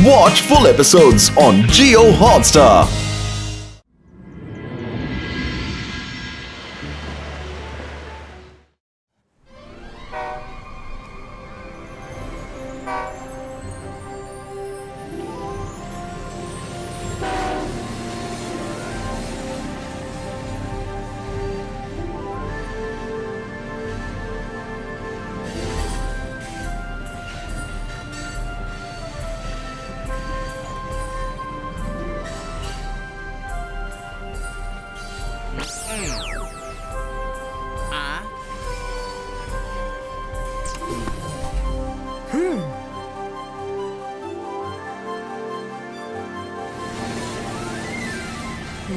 Watch full episodes on Jio Hotstar.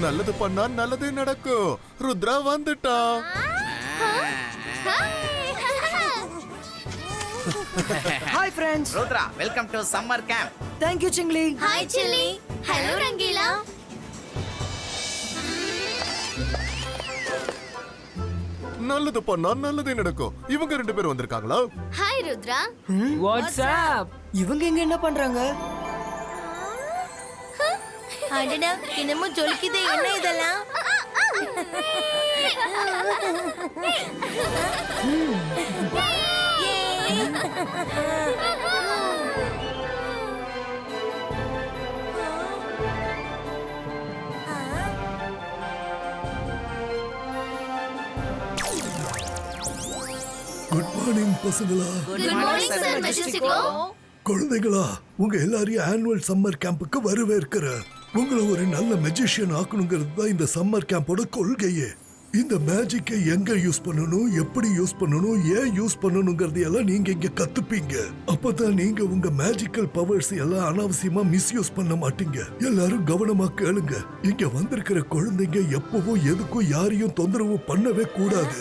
நல்லது பண்ணா நல்லதே நடக்கும். ருத்ரா வந்துட்டா. Hi friends. Rudra, welcome to summer camp. Thank you Chingli. Hi Chilli. Hello Rangila. நல்லது பண்ணா நல்லதே நடக்கும். இவங்க ரெண்டு பேரும் வந்திருக்காங்களா? Hi Rudra. What's up? இவங்க இங்க என்ன பண்றாங்க? அடடா, என்னமோ ஜொலிக்குதே, என்ன இதெல்லாம்? குட் மார்னிங் பசங்களா. Good morning sir Majestico. குழந்தைகளா, உங்க எல்லாரையும் ஆனுவல் சம்மர் கேம்புக்கு வரவேற்கிறேன். உங்களை ஒரு நல்ல மெஜிஷியன் ஆக்கணுங்கிறது தான் இந்த சம்மர் கேம்போட கொள்கையே. இந்த மேஜிக்கை எங்க யூஸ் பண்ணணும், எப்படி யூஸ் பண்ணணும், ஏன் யூஸ் பண்ணணுங்கிறது எல்லாம் நீங்க இங்க கத்துப்பீங்க. அப்பதான் நீங்க உங்க மேஜிக்கல் பவர்ஸ் எல்லாம் அனாவசியமா மிஸ்யூஸ் பண்ண மாட்டீங்க. எல்லாரும் கவனமா கேளுங்க. இங்க வந்திருக்கிற குழந்தைங்க எப்பவும் எதுக்கும் யாரையும் தொந்தரவு பண்ணவே கூடாது.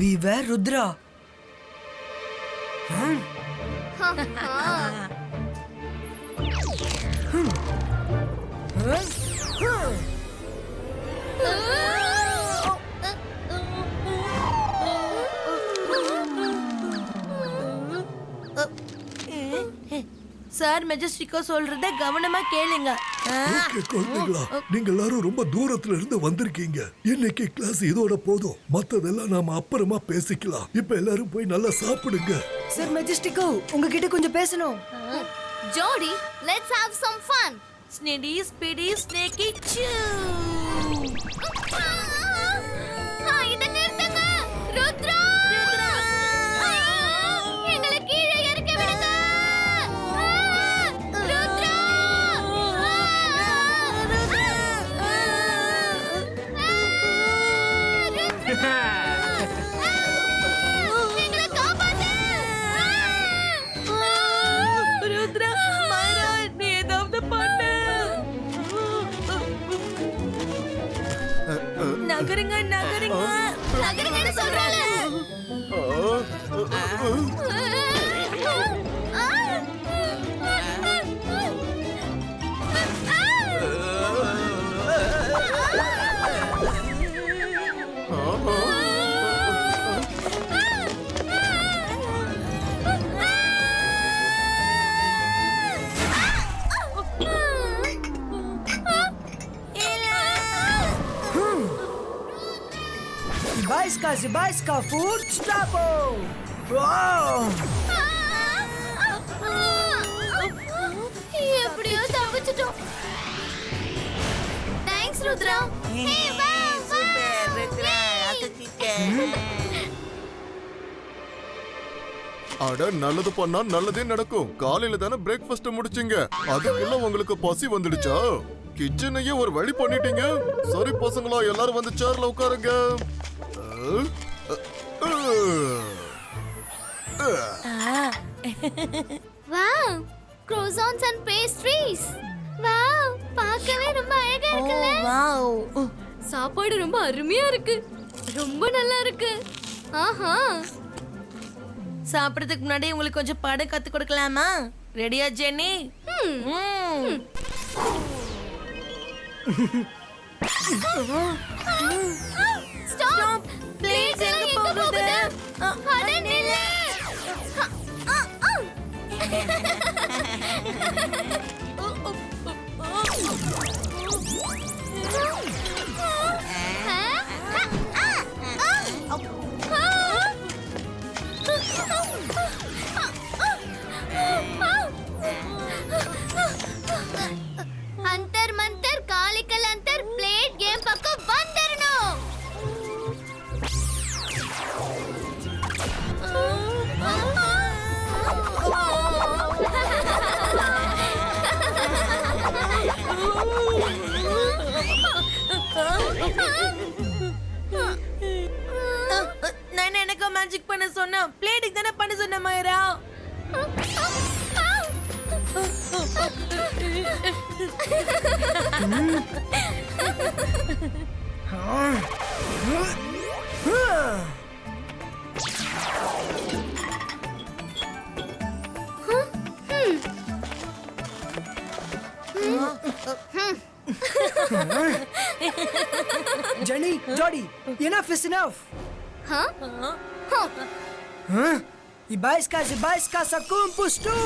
Beware Rudra. சார் மெஜஸ்டிகோ சொல்றத கவனமா கேளுங்க. ஓகே குழந்தைகளா, நீங்க எல்லாரும் ரொம்ப தூரத்துல இருந்து வந்திருக்கீங்க. இன்னைக்கு கிளாஸ் இதோட போதும். மத்ததெல்லாம் நாம அப்புறமா பேசிக்கலாம். இப்ப எல்லாரும் போய் நல்லா சாப்பிடுங்க. சார் மெஜஸ்டிகோ, உங்ககிட்ட கொஞ்சம் பேசணும். ஜோடி, let's have some fun. Sniddy, speedy, snaky, chew. இத நிறுத்துங்க. ருத்ரா! எங்களை கீழே இறக்கி விடுங்க. ருத்ரா! எங்களை காப்பாத்து. ருத்ரா, மாரா, நீ ஏதாவது பண்ணு. நகருங்க நகருங்க நகருங்கன்னு சொல்றாளே. Zibaiska food stop. Wow. எப்படியோ தப்பிச்சிட்டோம். Thanks Rudra. Hey wow. Super Rudra, அட நல்லது பண்ணா நல்லதே நடக்கும். காலையில தானே பிரேக்ஃபாஸ்ட் முடிச்சீங்க. அதுக்குள்ள உங்களுக்கு பசி வந்துடுச்சா? கிச்சனையே ஒரு வழி பண்ணிட்டீங்க. சரி பசங்களா, எல்லாரும் வந்து சேர்ல உட்காருங்க. Wow, croissants and pastries. Wow, பார்க்கவே ரொம்ப அழகா இருக்குல்ல? Wow. சாப்பாடு ரொம்ப அருமையா இருக்கு. ரொம்ப நல்லா இருக்கு. ஆஹா. சாப்பிடுறதுக்கு முன்னாடி உங்களுக்கு கொஞ்சம் பாடம் கத்து கொடுக்கலாமா? ரெடியா ஜெனி? ஸ்டாப் பிளேட்ஸ் எங்க போகுது அட நில்லு अंतर मंतर कालिकल अंतर प्लेट गेम पक्को बंदरनो நான் எனக்கு மேஜிக் பண்ண சொன்னா பிளேட்டுக்கு தானே பண்ண சொன்ன மாயரா Jenny, Jody, enough is enough. Huh? Ibaiska, sakum pustu.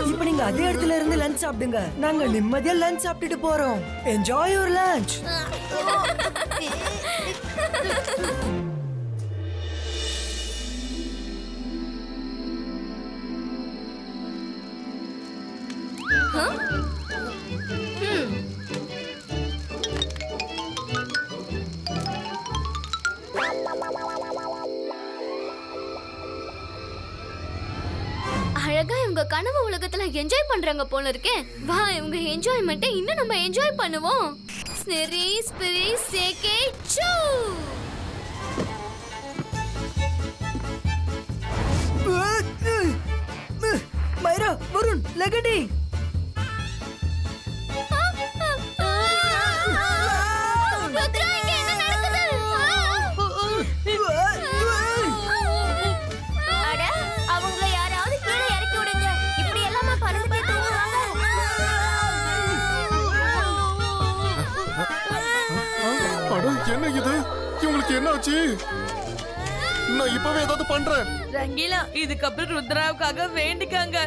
இப்போ நீங்க அதே இடத்துல இருந்து லஞ்ச் சாப்பிடுங்க. நாங்க நிம்மதியா லஞ்ச் சாப்பிட்டுட்டு போறோம். Enjoy your lunch. அழகா இவங்க கனவு உலகத்துல என்ஜாய் பண்றாங்க போல இருக்கே. வா இவங்க என்ஜாய்மெண்ட்டை இன்னும் நம்ம என்ஜாய் பண்ணுவோம். ஸ்னெரி ஸ்பிரி சேகே சூ. மைரா, வருண், லெகடி. ருத்ரா, இங்க என்ன நடக்குது? அட, அவங்கள யாராவது கீழே இறக்கி விடுங்க. இப்படி எல்லாமா பறந்துட்டே தூங்குவாங்க? அட என்ன இது இவங்களுக்கு என்ன ஆச்சு? நான் இப்பவே ஏதாவது பண்றேன். ரங்கீலா இதுக்கப்புறம் ருத்ராவுக்காக வேண்டிக்காங்க.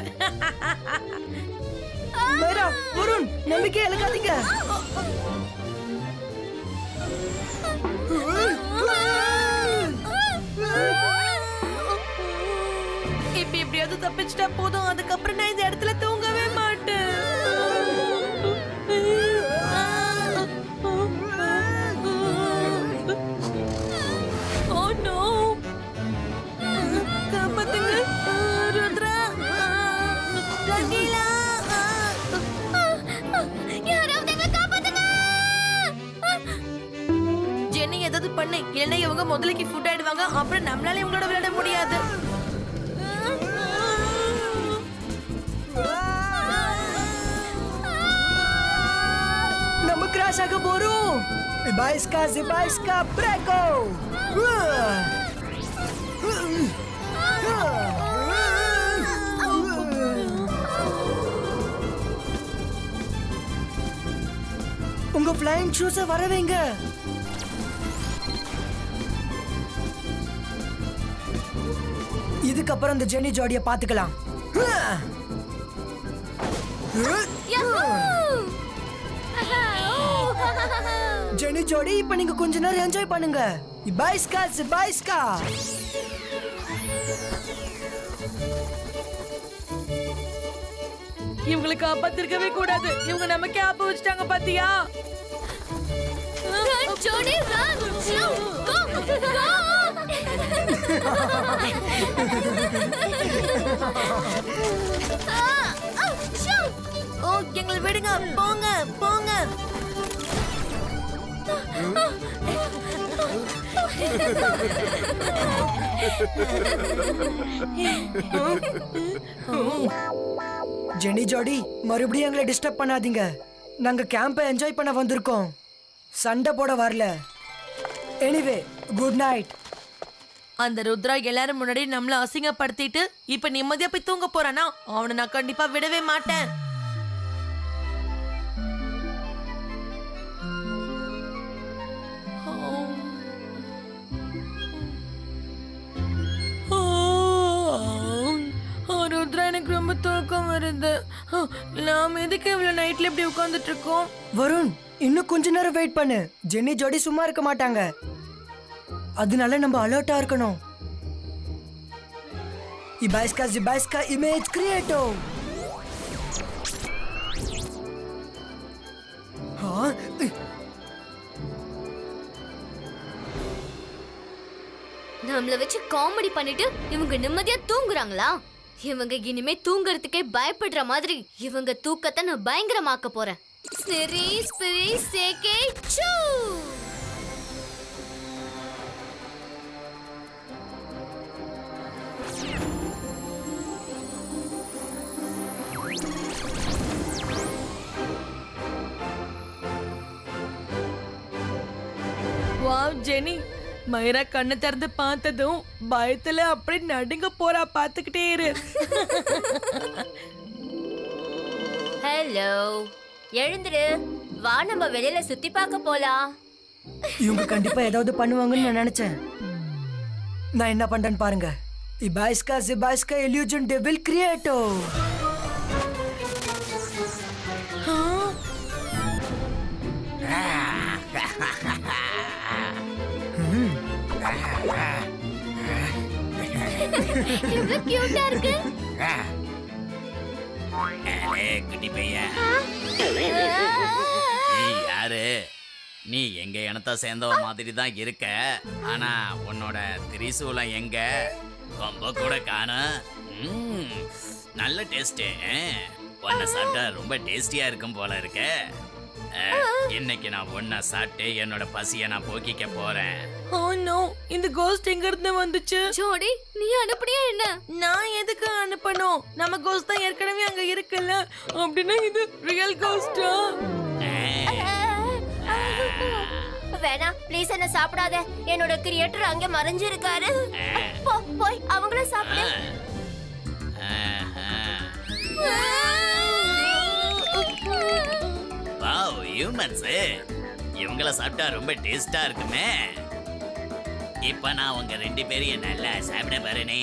மைரா, வருண், நம்பிக்கை இழக்காதீங்க. இப்ப எப்படியாவது தப்பிச்சிட்டா போதும். அதுக்கப்புறம் நான் இந்த இடத்துல தூங்கவே மாட்டேன். Oh no! காப்பாத்துங்க ருத்ரா. ரங்கீலா யாராவது எங்களை காப்பாத்துங்க. ஜெனி ஏதாவது பண்ணு. இல்லைன்னா இவங்க முதலைக்கு ஃபுட் ஆயிடுவாங்க. அப்புறம் நம்மளால இவங்களோட விளையாட முடியாது. நம்ம கிராஷ் ஆக போறோம். Zibaiska, Prego. உங்க ஃப்ளைங் ஷூஸை வர வைங்க. இதுக்கப்புறம் இந்த ஜெனி ஜோடியை பார்த்துக்கலாம். ஜெனி ஜோடி, இப்ப நீங்க கொஞ்ச நேரம் என்ஜாய் பண்ணுங்க. Zibaiska. இவங்களை காப்பாத்திருக்கவே கூடாது. இவங்க நமக்கே ஆப்ப வச்சுட்டாங்க பாத்தியா? Run, Jody, run! Shoo! Go! Go! Shoo! ஓ, எங்களை விடுங்க. போங்க போங்க. ஜெனி ஜோடி, மறுபடியும் எங்களை டிஸ்டர்ப் பண்ணாதீங்க. நாங்க கேம்பை என்ஜாய் பண்ண வந்திருக்கோம், சண்டை போட வரல. Anyway, good night. அந்த ருத்ரா எல்லாரும் முன்னாடி நம்மள அசிங்கப்படுத்திட்டு இப்ப நிம்மதியா போய் தூங்க போறானா அவனை நான் கண்டிப்பா விடவே மாட்டேன். ருத்ரா எனக்கு ரொம்ப தூக்கம் வருது. நாம எதுக்கு இவ்வளவு நைட்ல இப்படி உட்கார்ந்துட்டு இருக்கோம்? வருண், இன்னும் கொஞ்ச நேரம் வெயிட் பண்ணு. ஜென்னி ஜோடி சும்மா இருக்க மாட்டாங்க. அதனால நம்ம அலர்ட்டா இருக்கணும். இபாய்ஸ்கா இமேஜ் கிரியேட்டோ. நம்மள வச்சு காமெடி பண்ணிட்டு இவங்க நிம்மதியா தூங்குறாங்களா? இவங்க இனிமே தூங்குறதுக்கே பயப்படுற மாதிரி இவங்க தூக்கத்தை நான் பயங்கரமாக்க போறேன். ஸ்னெரி ஸ்பிரி சேகே சூ. வாவ் ஜெனி, மைரா கண்ணை திறந்து பார்த்ததும் பயத்துல அப்படி நடுங்க போறா. பாத்துக்கிட்டே இரு. ஹலோ, எழுந்துரு. வா, நம்ம வெளியில சுத்தி பார்க்க போலாம். இவங்க கண்டிப்பா ஏதாவது பண்ணுவாங்கன்னு நான் நினைச்சேன். நான் என்ன பண்றேன்னு பாருங்க. இபாய்ஸ்கா இல்யூஷன் டெவில் கிரியேட்டோ. இவ்வளவு கியூட்டா இருக்கு. குட்டி பையன், நீ யாரு? நீ எங்க இனத்தை சேர்ந்தவ மாதிரி தான் இருக்க. ஆனா உன்னோட திரிசூலம் எங்க? ரொம்ப கூட காணும். நல்ல டேஸ்ட். உன்னை சாப்பிட்டா ரொம்ப டேஸ்டியா இருக்கும் போல இருக்க. இன்னைக்கு நான் ஒன்ன சாப்பிட்டு என்னோட பசியை நான் போக்கிக்க போறேன். ஓ நோ, இந்த கோஸ்ட் எங்க இருந்து வந்துச்சு? ஜோடி, நீ அனுப்புறியா என்ன? நான் எதுக்கு அனுப்பணும்? நம்ம கோஸ்ட் தான் ஏற்கனவே அங்க இருக்குல்ல. அப்படின்னா இது ரியல் கோஸ்டா? வேணா ப்ளீஸ், என்ன சாப்பிடாத. என்னோட கிரியேட்டர் அங்க மறைஞ்சிருக்காரு. போய் அவங்கள சாப்பிடு. Wow, humans. இவங்கள சாப்பிட்டா ரொம்ப டேஸ்டா இருக்குமே. இப்ப நான் உங்க 2 பேரையும் நல்லா சாப்பிட போறேனே.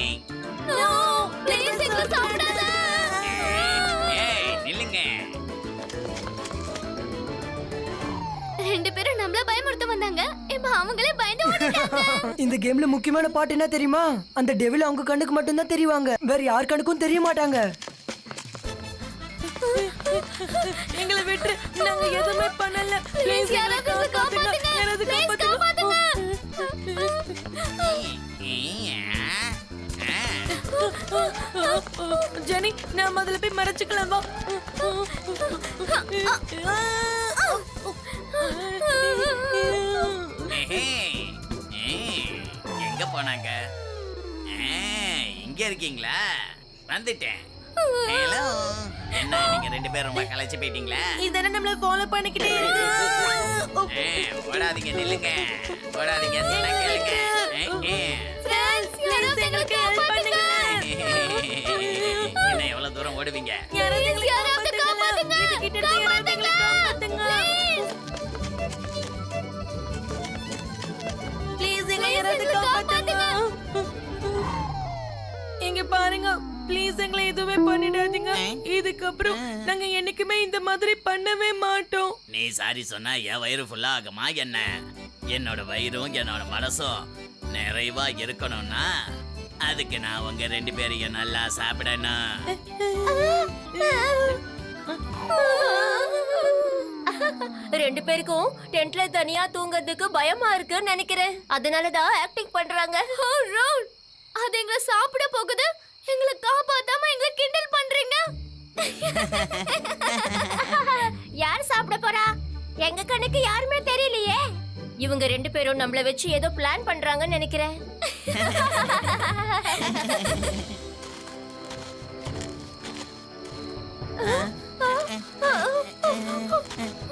ப்ளீஸ் எங்களை சாப்பிடாத. ஏய், நில்லுங்க. 2 பேரும் நம்மள பயமுறுத்த வந்தாங்க. இப்ப அவங்களே பயந்து ஓடிட்டாங்க. இந்த கேம்ல முக்கியமான பாட்டு என்ன தெரியுமா? அந்த டெவில் அவங்க கண்ணுக்கு மட்டும் தான் தெரிவாங்க. வேற யார் கண்ணுக்கும் தெரிய மாட்டாங்க. எங்களை விட்டு, நாங்க எதுவுமே பண்ணல. ப்ளீஸ் யாராவது எங்களை காப்பாத்துங்க. யாராவது Please காப்பாத்துங்க. ஜெனி, நான் முதல்ல போய் மறைச்சுக்கலாம். வா. எங்க போனாங்க? இங்க இருக்கீங்களா? வந்துட்டேன். ஹலோ, என்ன நீங்க 2 பேரும் ரொம்ப கலைச்சு போயிட்டீங்களா? இதெல்லாம் நம்மள ஃபாலோ பண்ணிக்கிட்டே இருக்கு. ஓடாதீங்க, நில்லுங்க. ஓடாதீங்க, சொன்னா கேளுங்க. ஃப்ரெண்ட்ஸ், யாராவது எங்களை காப்பாத்துங்க. என்ன எவ்வளவு தூரம் ஓடுவீங்க? Please, யாராவது காப்பாத்துங்க. காப்பாத்துங்க. ப்ளீஸ் எங்களை யாராவது காப்பாத்துங்க. இங்க பாருங்க, ப்ளீஸ் எங்களை எதுவுமே பண்ணிடாதீங்க. இதுக்கப்புறம் நாங்க என்னைக்குமே இந்த மாதிரி பண்ணவே மாட்டோம். நீ சாரி சொன்னா என் வயிறு ஃபுல்லா ஆகுமா என்ன? என்னோட வயிறும் என்னோட மனசும் நிறைவா இருக்கணும்னா அதுக்கு நான் உங்க 2 பேரையும் நல்லா சாப்பிடணும். ரெண்டு பேருக்கும் டென்ட்ல தனியா தூங்குறதுக்கு பயமா இருக்குன்னு நினைக்கிறேன். அதனாலதான் ஆக்டிங் பண்றாங்க. அது எங்களை சாப்பிட போகுது. எங்களை காப்பாத்தாம எங்களை கிண்டல் பண்றீங்க. யார் சாப்பிட போறா? எங்க கண்ணுக்கு யாருமே தெரியலையே. இவங்க 2 பேரும் நம்மள வச்சு ஏதோ பிளான் பண்றாங்கன்னு நினைக்கிறேன்.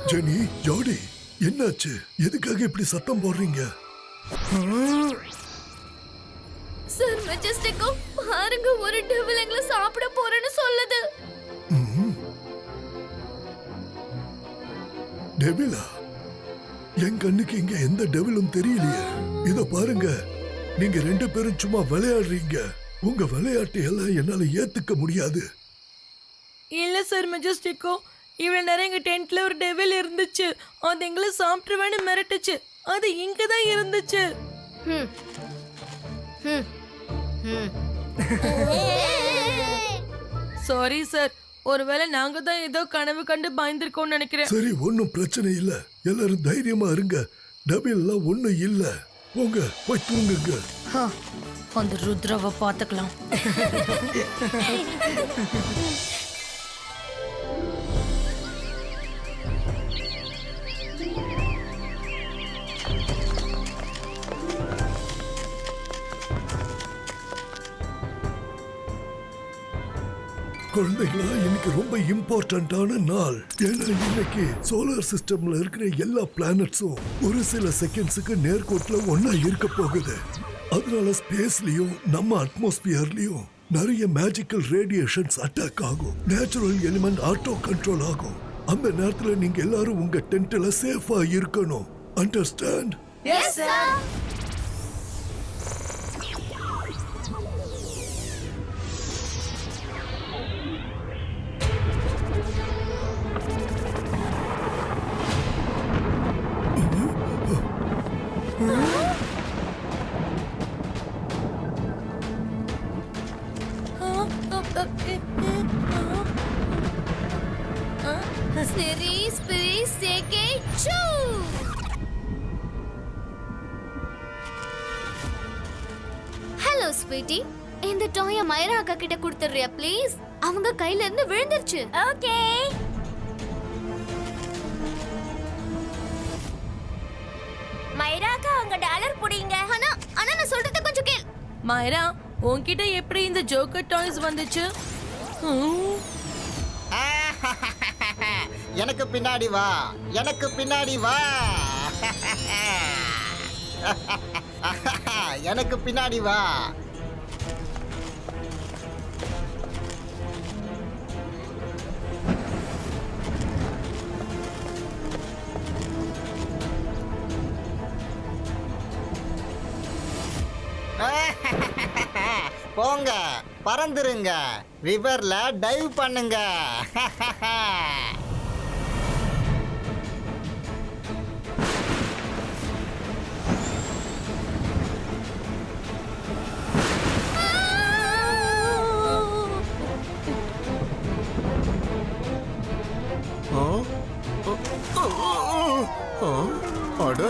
ஜெனி, ஜோடி, என்னாச்சு? எதுக்காக இப்படி சத்தம் போடுறீங்க? சார் மெஜஸ்டிக்கோ பாருங்க, ஒரு டெவில் எங்களை சாப்பிட போறேன்னு சொல்லுது. டெவிலா? என் கண்ணுக்கு இங்க எந்த டெவிலும் தெரியலையே. இத பாருங்க, நீங்க 2 பேரும் சும்மா விளையாடுறீங்க. உங்க விளையாட்டு எல்லாம் என்னால ஏத்துக்க முடியாது. இல்ல சார் மெஜஸ்டிக்கோ, இவ்வளவு நேரம் எங்க டென்ட்ல ஒரு டெவில் இருந்துச்சு. அது எங்களை சாப்பிட்டுருவேன்னு மிரட்டுச்சு. அது இங்கதான் இருந்துச்சு. ஹம். ஹம். ஹம். சாரி சார், ஒருவேளை நாங்க தான் ஏதோ கனவு கண்டு பயந்துருக்கோம்னு நினைக்கிறேன். சரி, ஒன்னும் பிரச்சனை இல்ல. எல்லாரும் தைரியமா இருங்க. டெவில்லாம் ஒண்ணும் இல்ல. போங்க, போய் தூங்குங்க. அந்த ருத்ராவை பாத்துக்கலாம். குழந்தைகளா, இன்னைக்கு ரொம்ப இம்பார்ட்டன்டான நாள். ஏன்னா இன்னைக்கு சோலார் சிஸ்டம்ல இருக்கிற எல்லா பிளானட்ஸும் ஒரு சில செகண்ட்ஸுக்கு நேர்கோட்டுல ஒன்னா இருக்க போகுது. அதனால ஸ்பேஸ்லயும் நம்ம அட்மாஸ்பியர்லயும் நிறைய மேஜிக்கல் ரேடியேஷன்ஸ் அட்டாக் ஆகும். நேச்சுரல் எலிமெண்ட் ஆட்டோ கண்ட்ரோல் ஆகும். அந்த நேரத்துல நீங்க எல்லாரும் உங்க டென்ட்ல சேஃபா இருக்கணும். அண்டர்ஸ்டாண்ட்? Yes sir. ஸ்னெரி ஸ்பிரி சேகே சூ. ஹலோ ஸ்வீட்டி, இந்த டாய மைரா அக்கா கிட்ட கொடுத்துறியா ப்ளீஸ்? அவங்க கையில இருந்து விழுந்துருச்சு. ஓகே. மைராக்கா, உங்க டாலர் புடிங்க. ஆனா ஆனா நான் சொல்றத கொஞ்சம் கேள். மைரா, உன்கிட்ட எப்படி இந்த ஜோக்கர் டாய்ஸ் வந்துச்சு? எனக்கு பின்னாடி வா, எனக்கு பின்னாடி வா. எனக்கு பின்னாடி வா. போங்க, பறந்துருங்க, ரிவர்ல டைவ் பண்ணுங்க. அட,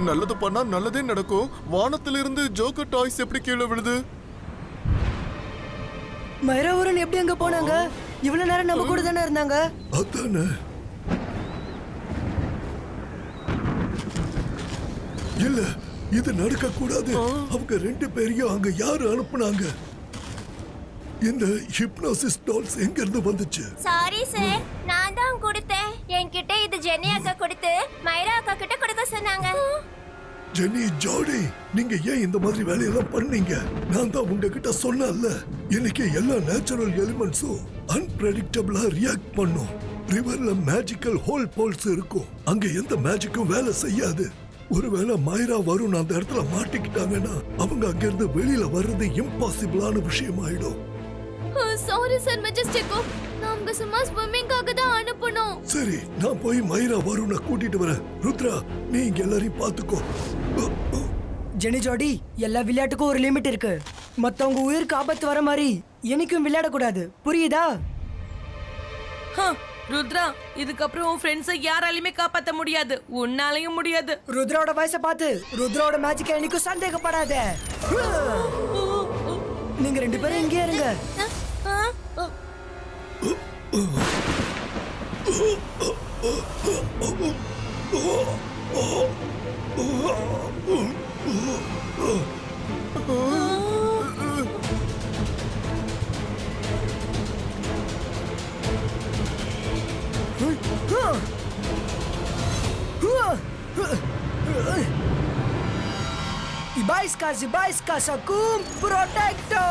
நல்லது பண்ணா நல்லதே நடக்கும். வானத்திலிருந்து ஜோக்கர் டாய்ஸ் எப்படி கீழே விழுது? மைராவரன் எப்படி அங்க போனாங்க? இவ்வளவு நேரம் நம்ம கூட தானே இருந்தாங்க. அதானே. இல்ல, இது நடக்க கூடாது. அவங்க 2 பேரையும் அங்க யாரு அனுப்புனாங்க? இந்த ஹிப்னோசிஸ் டால்ஸ் எங்க இருந்து வந்துச்சு? சாரி சார், நான் தான் கொடுத்தேன். என்கிட்ட இது ஜெனி அக்கா கொடுத்து மைரா அக்கா கிட்ட கொடுக்க சொன்னாங்க. ஜெனி, ஜாடி, நீங்க ஏன் இந்த மாதிரி வேலையெல்லாம் பண்ணீங்க? நான் தான் உங்ககிட்ட சொன்னேன்ல, இன்னைக்கு எல்லா நேச்சுரல் எலிமெண்ட்ஸும் அன்பிரெடிக்டபிளா ரியாக்ட் பண்ணும். ரிவர்ல மேஜிக்கல் ஹோல் போல்ஸ் இருக்கும். அங்க எந்த மேஜிக்கும் வேலை செய்யாது. ஒருவேளை மைரா வருண் அந்த இடத்துல மாட்டிக்கிட்டாங்கன்னா அவங்க அங்க இருந்து வெளியில வர்றது இம்பாசிபிளான விஷயம் ஆயிடும். சாரி சார் மெஜஸ்டிக்கோ, நாங்க சும்மா ஸ்விம்மிங்காக தான் அனுப்பணும். சரி, நான் போய் மைரா வருணை கூட்டிட்டு வரேன். ருத்ரா, நீ இங்க எல்லாரையும் பாத்துக்கோ. ஜெனி ஜாடி, எல்லா விளையாட்டுக்கும் ஒரு லிமிட் இருக்கு. மத்தவங்க உயிருக்கு ஆபத்து வர மாதிரி என்னைக்கும் விளையாடக்கூடாது, புரியுதா? ருத்ரா, இதுக்கப்புறம் உன் ஃப்ரெண்ட்ஸை யாராலையுமே காப்பாத்த முடியாது. உன்னாலையும் முடியாது. ருத்ராவோட வயசை பார்த்து ருத்ராவோட மேஜிக்க என்னைக்கும் சந்தேகப்படாத. நீங்க 2 பேரும் இங்கே இருங்க. Zibaiska Sakum Protecto.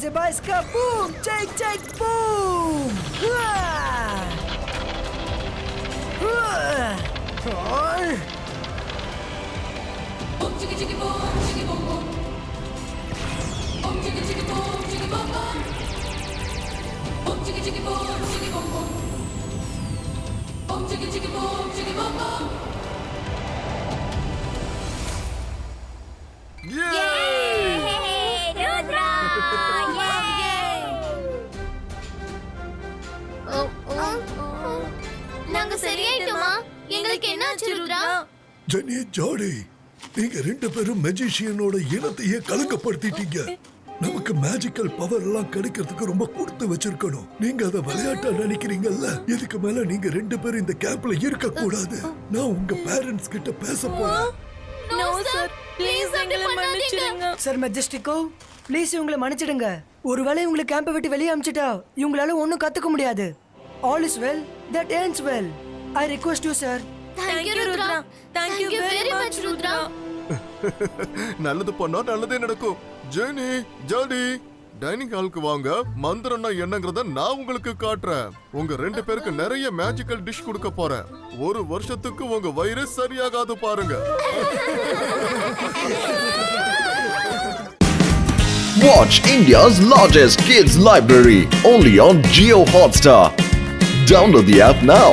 Zibaiska, boom! Take, boom! நாங்க சரியாயிட்டோமா? எங்களுக்கு என்ன ஆச்சு ருத்ரா? ஜெனி, ஜாடி, நீங்க ரெண்டு பேரும் மெஜிஷியனோட இனத்தையே கலங்கப்படுத்திட்டீங்க. நமக்கு மேஜிக்கல் பவர் எல்லாம் கிடைக்கிறதுக்கு ரொம்ப கொடுத்து வச்சிருக்கணும். நீங்க அதை விளையாட்டா நினைக்கிறீங்கல்ல. இதுக்கு மேல நீங்க ரெண்டு பேரும் இந்த கேம்ப்ல இருக்க கூடாது. நான் உங்க பேரண்ட்ஸ் கிட்ட பேச போறேன். நோ சார், ப்ளீஸ் எங்களை மன்னிச்சிடுங்க. சார் மெஜஸ்டிக்கோ, ப்ளீஸ் இவங்களை மன்னிச்சிடுங்க. ஒருவேளை இவங்களை கேம்பை விட்டு வெளியே அனுப்பிச்சிட்டா இவங்களால ஒன்றும் கத்துக்க முடியாது. All is well that ends well. I request you, sir. Thank you Rudra. Thank you very much Rudra. நல்லது பண்ணா நல்லதே நடக்கும். ஜெனி, ஜாடி, டைனிங் ஹாலுக்கு வாங்க. மந்திரம்னா என்னங்கறத நான் உங்களுக்கு காட்டுறேன். உங்க ரெண்டு பேருக்கு நிறைய மேஜிக்கல் டிஷ் கொடுக்க போறேன். ஒரு வருஷத்துக்கு உங்க வயிறு சரியாகாது பாருங்க. Watch India's largest kids library only on Jio Hotstar. Download the app now.